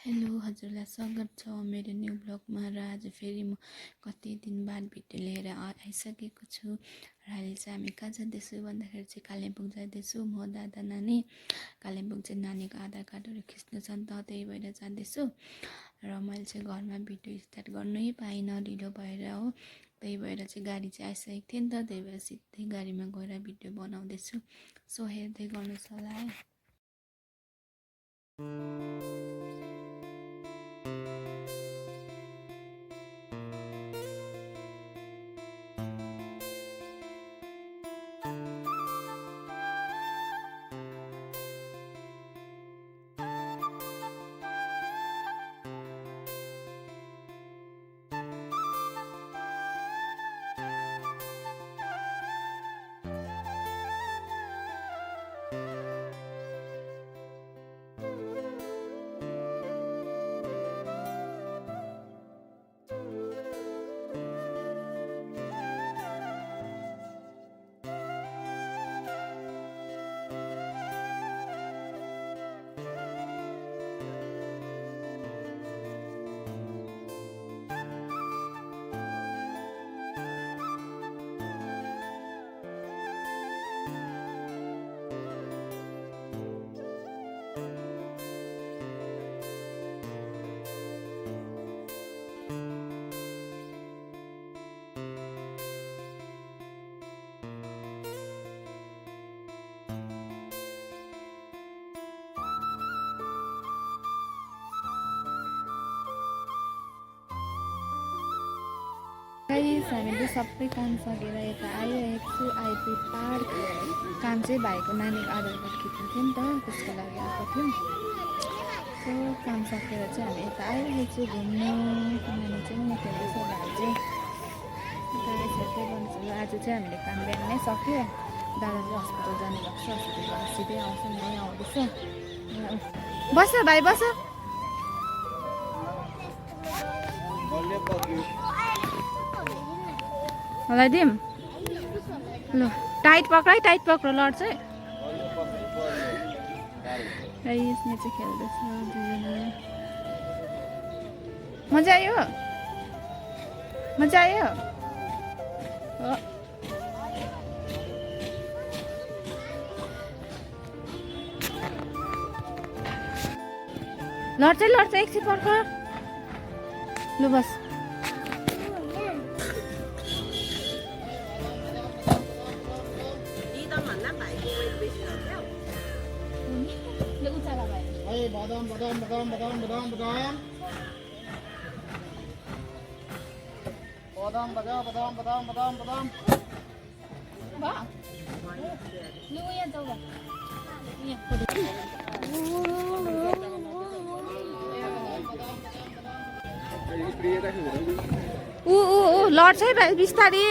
Hello हजुरलाई स्वागत छ मेरो न्यू ब्लगमा र आज फेरि म कति दिन बाद भिडियो लिएर आइसकेको छु र अहिले चाहिँ हामी कहाँ जाँदैछु भन्दाखेरि चाहिँ कालिम्पोङ जाँदैछु म दादा नानी कालिम्पोङ चाहिँ नानीको आधार कार्डहरू खिच्नु छ नि त त्यही भएर जाँदैछु र मैले चाहिँ घरमा भिडियो स्टार्ट गर्नै पाइनँ ढिलो भएर हो त्यही भएर चाहिँ गाडी चाहिँ आइसकेको थियो नि त त्यही भएर सिधै गाडीमा गएर भिडियो बनाउँदैछु सो हेर्दै गर्नुहोस् होला है। गाइस हामीले सबै काम सकेर यता आइरहेको छु आइपी पार्क काम चाहिँ भाइको नानीको आधार कार्ड खिच्नु थियो नि त त्यसको लागि आएको थियौँ सो काम सकेर चाहिँ हामी यता आइरहेको छु घुम्नु नानी चाहिँ म खेल्दैछु भाइ चाहिँ गाडी छेर्दै गर्नु छ आज चाहिँ हामीले काम बिहान नै सक्यो दादा चाहिँ हस्पिटल जानु भएको छ हस्पिटलबाट सिधै आउँछ नै आउँदैछ बस भाइ बस लगाइदिउँ ल टाइट पक्र लड चाहिँ यसमा चाहिँ खेल्दैछ दुईजना मजा आयो लड चाहिँ एकछिन पर्ख लु बस Badam. Ba. Lu yan daw ba? लड चाहिँ भाइ बिस्तारी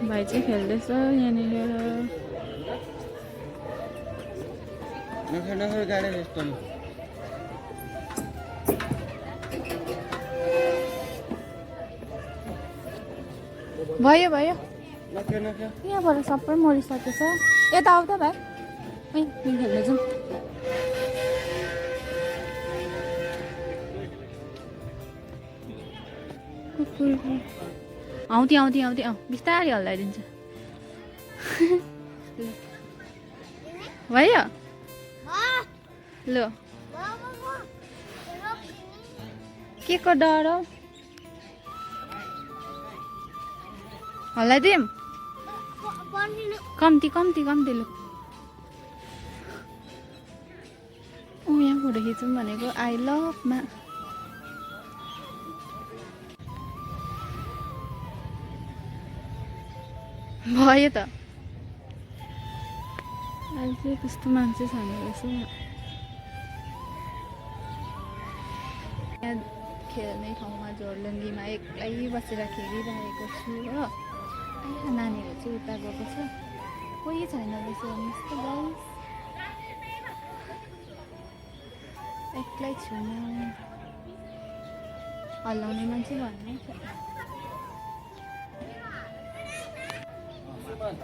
भाइ चाहिँ खेल्दैछ यहाँनिर नखर गाडी यस्तो भयो यहाँबाट सबै मरिसकेछ यता आऊ त भाइ खेल्नु जाउँ आउँथे बिस्तारै हल्लाइदिन्छ भयो ल के को डर हो हल्लाइदिउँ कम्ती लु यहाँ फोटो खिचौँ भनेको आई लभमा भयो त अहिले चाहिँ त्यस्तो मान्छे छैन रहेछ यहाँ खेल्ने ठाउँमा झोर्लुङ्गीमा एक्लै बसेर खेलिरहेको छु हो नानीहरू चाहिँ उता गएको छ कोही छैन रहेछ यस्तो गाइस एक्लै छु म हल्लाउने मान्छे भन्ने गाइस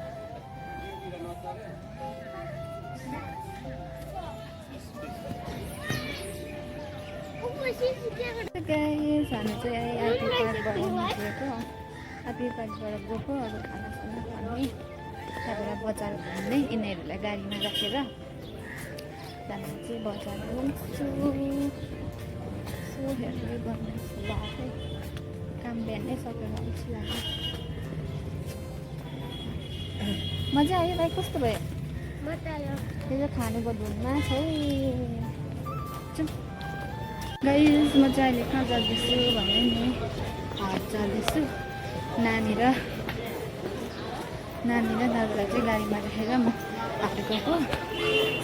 हामी चाहिँ आरपी पार्कबाट निस्केको आरपी पार्कबाट गएको अब खानासाना खाने त्यहाँबाट बजार घुम्ने यिनीहरूलाई गाडीमा राखेर त्यहाँबाट चाहिँ बजार घुम्छु सो हेर्दै गर्ने आफै काम बिहानै सकेर आउँछु हामी मजा आयो भाइ कस्तो भयो मजा आयो त्यो खानेको धुनमा छ गाइस म चाहिँ अहिले कहाँ जाँदैछु भने नि हाट जाँदैछु नानी र दादालाई चाहिँ गाडीमा राखेर म हाट गएको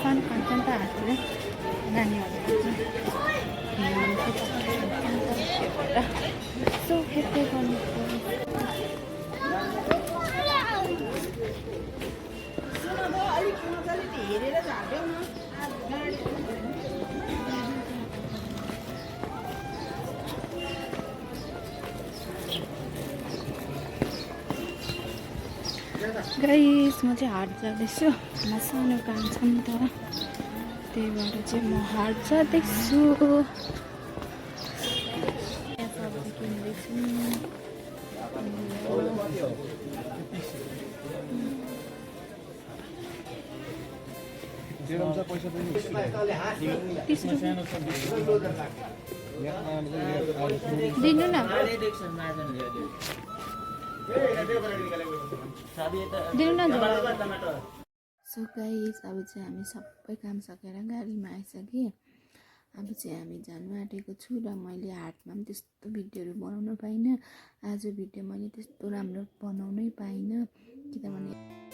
सानो खान्छन् त हाटले नानीहरूलाई चाहिँ सो हेर्दै गर्नु गाइस म चाहिँ हाट जाँदैछु म सानो काम छ नि त त्यही भएर चाहिँ म हाट जाँदैछु सब्जी किन्दैछु दिनु न सो गाइस अब चाहिँ हामी सबै काम सकेर गाडीमा आइसकेँ अब चाहिँ हामी जानु आँटेको छु र मैले हाटमा पनि त्यस्तो भिडियोहरू बनाउनु पाइनँ आज भिडियो मैले त्यस्तो राम्रो बनाउनै पाइनँ किनभने